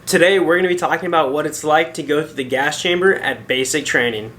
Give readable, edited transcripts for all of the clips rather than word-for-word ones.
Today we're going to be talking about what it's like to go through the gas chamber at basic training.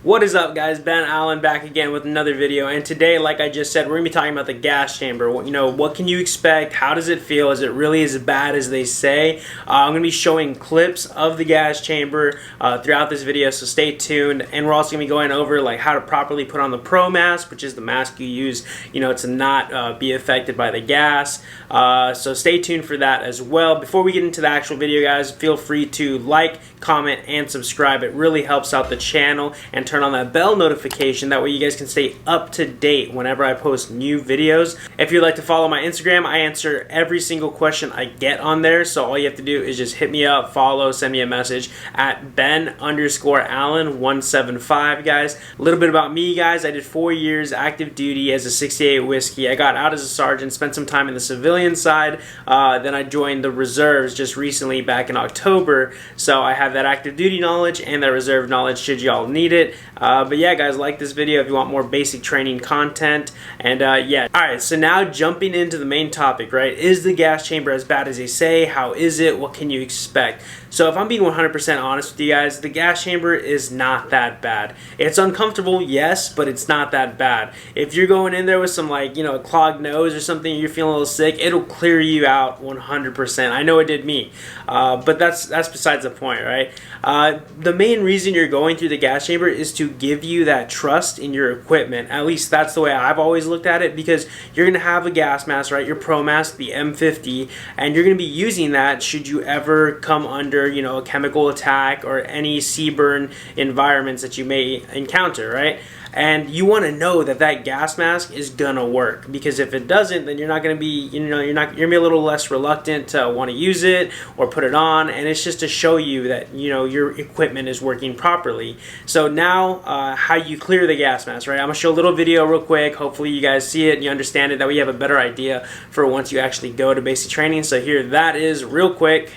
What is up, guys? Ben Allen back again with another video, and today, like I just said, we're going to be talking about the gas chamber. What can you expect? How does it feel? Is it really as bad as they say? I'm going to be showing clips of the gas chamber throughout this video, so stay tuned. And we're also going to be going over like how to properly put on the Pro Mask, which is the mask you use, to not be affected by the gas. So stay tuned for that as well. Before we get into the actual video, guys, feel free to like, comment, and subscribe. It really helps out the channel, and turn on that bell notification. That way you guys can stay up to date whenever I post new videos. If you'd like to follow my Instagram, I answer every single question I get on there, so all you have to do is just hit me up, follow, send me a message at Ben_Allen175, guys. A little bit about me, guys. I did 4 years active duty as a 68 whiskey. I got out as a sergeant, spent some time in the civilian side, then I joined the reserves just recently back in October, so I have that active duty knowledge and that reserve knowledge should y'all need it. But yeah, guys, like this video if you want more basic training content. And yeah, alright, so now jumping into the main topic, right? Is the gas chamber as bad as they say? How is it? What can you expect? So if I'm being 100% honest with you guys, the gas chamber is not that bad. It's uncomfortable, yes, but it's not that bad. If you're going in there with some a clogged nose or something, you're feeling a little sick, it'll clear you out 100%. I know it did me, but that's besides the point, right? The main reason you're going through the gas chamber is to give you that trust in your equipment. At least that's the way I've always looked at it, because you're going to have a gas mask, right? Your Pro Mask, the M50, and you're going to be using that should you ever come under a chemical attack or any CBRN environments that you may encounter, right? And you want to know that that gas mask is gonna work, because if it doesn't, then you're not gonna be, you're gonna be a little less reluctant to want to use it or put it on, and it's just to show you that your equipment is working properly. So now, how you clear the gas mask, right? I'm gonna show a little video real quick. Hopefully you guys see it and you understand it, that way you have a better idea for once you actually go to basic training. So here that is real quick.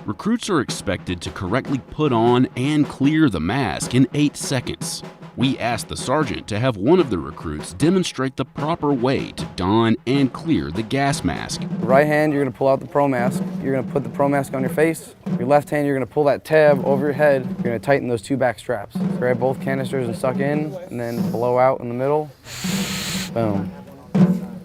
Recruits are expected to correctly put on and clear the mask in 8 seconds. We asked the sergeant to have one of the recruits demonstrate the proper way to don and clear the gas mask. Right hand, you're going to pull out the Pro Mask. You're going to put the Pro Mask on your face. Your left hand, you're going to pull that tab over your head. You're going to tighten those 2 back straps. Grab both canisters and suck in, and then blow out in the middle. Boom.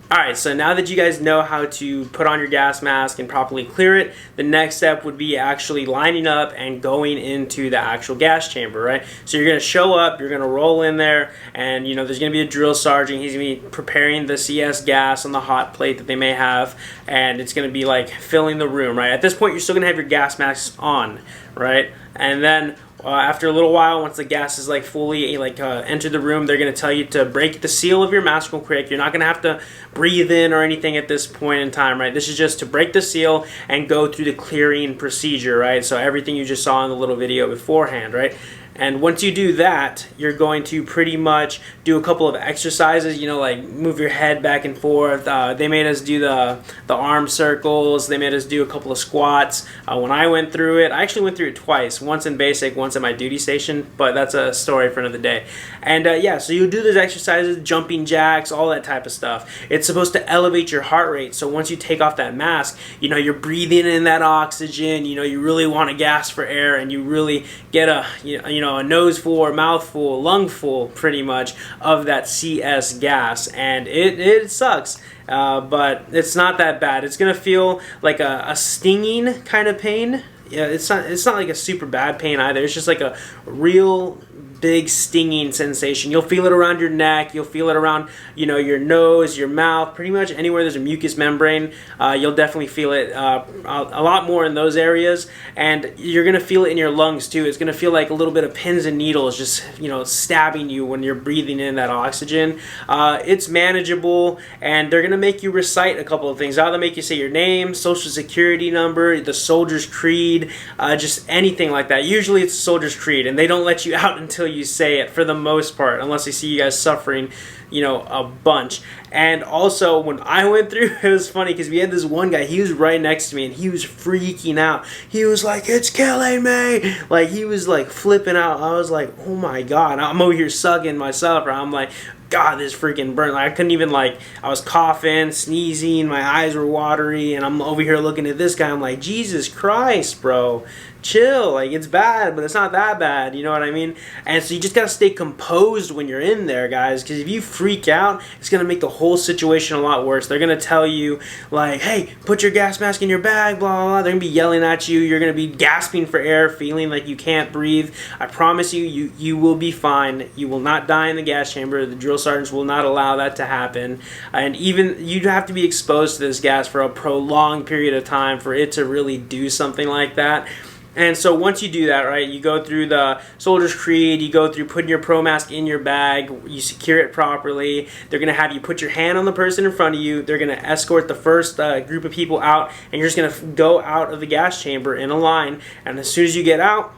Alright, so now that you guys know how to put on your gas mask and properly clear it, the next step would be actually lining up and going into the actual gas chamber, right? So you're going to show up, you're going to roll in there, and there's going to be a drill sergeant. He's going to be preparing the CS gas on the hot plate that they may have, and it's going to be like filling the room, right? At this point, you're still going to have your gas masks on, right? And then after a little while, once the gas is fully entered the room, they're going to tell you to break the seal of your mask real quick. You're not going to have to breathe in or anything at this point in time, right? This is just to break the seal and go through the clearing procedure, right? So everything you just saw in the little video beforehand, right? And once you do that, you're going to pretty much do a couple of exercises, like move your head back and forth. They made us do the arm circles. They made us do a couple of squats. When I went through it, I actually went through it twice, once in basic, once at my duty station, but that's a story for another day. And yeah, so you do those exercises, jumping jacks, all that type of stuff. It's supposed to elevate your heart rate, so once you take off that mask, you're breathing in that oxygen, you really want to gasp for air, and you really get a nose full or mouth full, lung full, pretty much, of that CS gas, and it sucks, but it's not that bad. It's gonna feel like a stinging kind of pain. Yeah, it's not like a super bad pain either. It's just like a real big stinging sensation. You'll feel it around your neck, you'll feel it around your nose, your mouth, pretty much anywhere there's a mucous membrane. You'll definitely feel it a lot more in those areas, and you're gonna feel it in your lungs too. It's gonna feel like a little bit of pins and needles just stabbing you when you're breathing in that oxygen. It's manageable, and they're gonna make you recite a couple of things. They'll make you say your name, social security number, the soldier's creed, just anything like that. Usually it's soldier's creed, and they don't let you out until you say it for the most part, unless I see you guys suffering, you know, a bunch. And also, when I went through, it was funny because we had this one guy, he was right next to me and he was freaking out. He was like, it's killing me. Like, he was like flipping out. I was like, oh my God. I'm over here sucking myself. Or I'm like, God, this freaking burnt. Like, I couldn't even, like, I was coughing, sneezing, my eyes were watery, and I'm over here looking at this guy. I'm like, Jesus Christ, bro. Chill. Like, it's bad, but it's not that bad. You know what I mean? And so you just got to stay composed when you're in there, guys, because if you freak out, it's going to make the whole situation a lot worse. They're going to tell you, like, hey, put your gas mask in your bag, blah, blah, blah. They're going to be yelling at you. You're going to be gasping for air, feeling like you can't breathe. I promise you, you will be fine. You will not die in the gas chamber. The drill sergeants will not allow that to happen. And even you'd have to be exposed to this gas for a prolonged period of time for it to really do something like that. And so once you do that, right, you go through the Soldier's Creed, you go through putting your pro mask in your bag, you secure it properly. They're going to have you put your hand on the person in front of you. They're going to escort the first group of people out, and you're just going to go out of the gas chamber in a line. And as soon as you get out,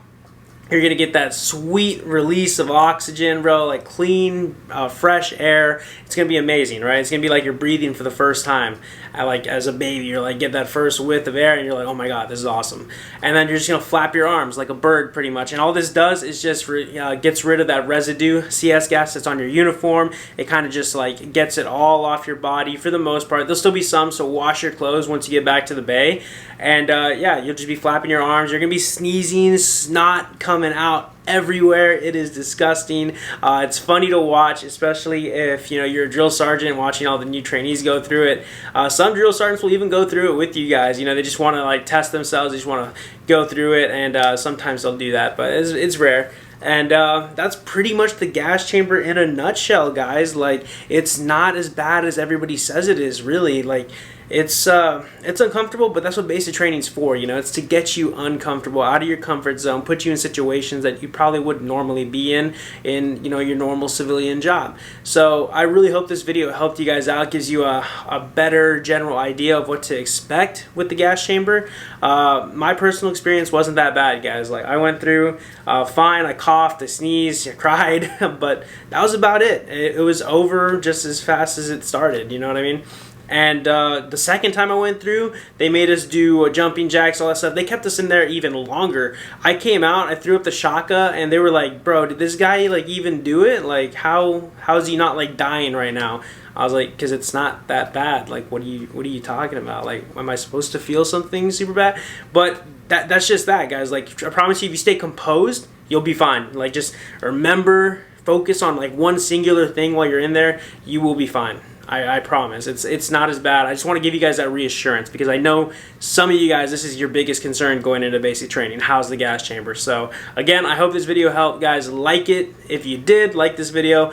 you're going to get that sweet release of oxygen, bro, like clean, fresh air. It's going to be amazing, right? It's going to be like you're breathing for the first time. Like as a baby, you're like, get that first whiff of air and you're like, oh my God, this is awesome. And then you're just going to flap your arms like a bird pretty much. And all this does is just gets rid of that residue CS gas that's on your uniform. It kind of just like gets it all off your body for the most part. There'll still be some, so wash your clothes once you get back to the bay. And yeah, you'll just be flapping your arms. You're going to be sneezing, snot coming out everywhere. It is disgusting. It's funny to watch, especially if you're a drill sergeant watching all the new trainees go through it. Some drill sergeants will even go through it with you guys. They just want to like test themselves. They just want to go through it, and sometimes they'll do that, but it's rare. And that's pretty much the gas chamber in a nutshell, guys. Like, it's not as bad as everybody says it is, really. Like, it's uncomfortable, but that's what basic training's for. It's to get you uncomfortable, out of your comfort zone, put you in situations that you probably wouldn't normally be in your normal civilian job. So I really hope this video helped you guys out, gives you a better general idea of what to expect with the gas chamber. My personal experience wasn't that bad, guys. Like, I went through fine. I coughed, I sneezed, I cried, but that was about it. It was over just as fast as it started, you know what I mean? And the second time I went through, they made us do jumping jacks, all that stuff. They kept us in there even longer. I came out, I threw up the shaka, and they were like, bro, did this guy like even do it? Like, how's he not like dying right now? I was like, because it's not that bad. Like, what are you talking about? Like, am I supposed to feel something super bad? But that's just that, guys. Like, I promise you, if you stay composed, you'll be fine. Like, just remember, focus on like one singular thing while you're in there. You will be fine. I promise. It's not as bad. I just want to give you guys that reassurance, because I know some of you guys, this is your biggest concern going into basic training. How's the gas chamber? So again, I hope this video helped, guys. Like it if you did like this video.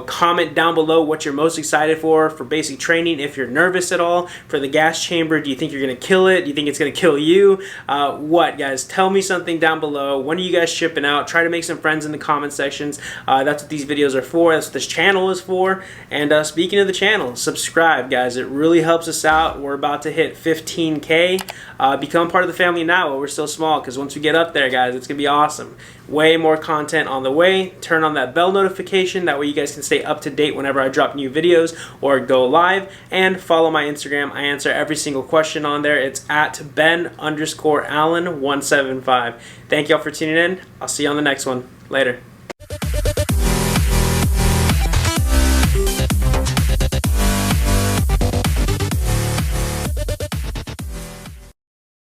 Comment down below what you're most excited for basic training. If you're nervous at all for the gas chamber, do you think you're gonna kill it? Do you think it's gonna kill you? What, guys? Tell me something down below. When are you guys shipping out? Try to make some friends in the comment sections. That's what these videos are for. That's what this channel is for. And speaking of the channel, subscribe, guys. It really helps us out. We're about to hit 15K. Become part of the family now while we're still small, because once we get up there, guys, it's gonna be awesome. Way more content on the way. Turn on that bell notification, that way you guys can stay up to date whenever I drop new videos or go live. And follow my Instagram. I answer every single question on there. It's at Ben_Allen175. Thank y'all for tuning in. I'll see you on the next one. Later.